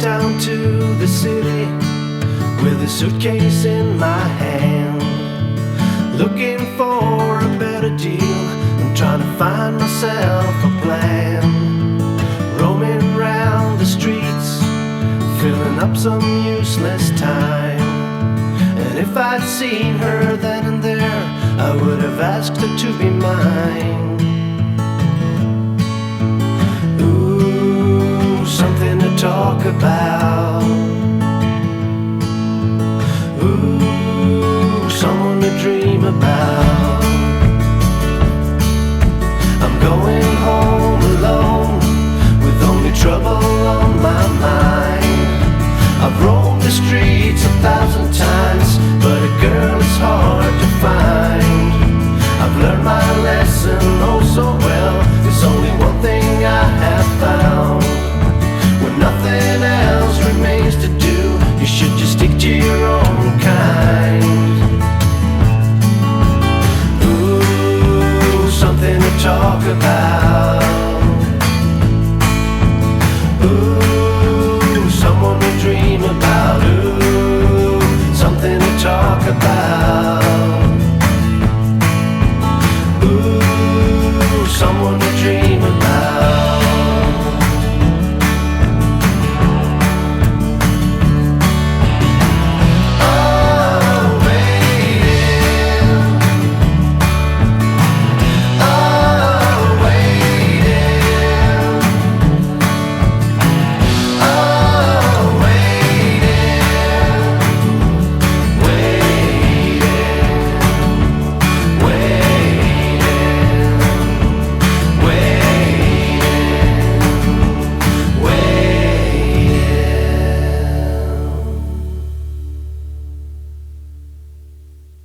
down to the city with a suitcase in my hand, looking for a better deal. I'm trying to find myself a plan, roaming round the streets, filling up some useless time. And if I'd seen her then and there, I would have asked her to be mine. Ooh, something to talk about. Ooh, someone to dream about. I'm going home alone with only trouble on my mind. I've roamed the streets 1,000 times, but a girl is hard to find. I've learned my lesson oh so well. There's only one thing I have found. When nothing else remains to do, you should just stick to your own kind. Ooh, something to talk about. Ooh, someone to dream about. Ooh, something to talk about. Ooh.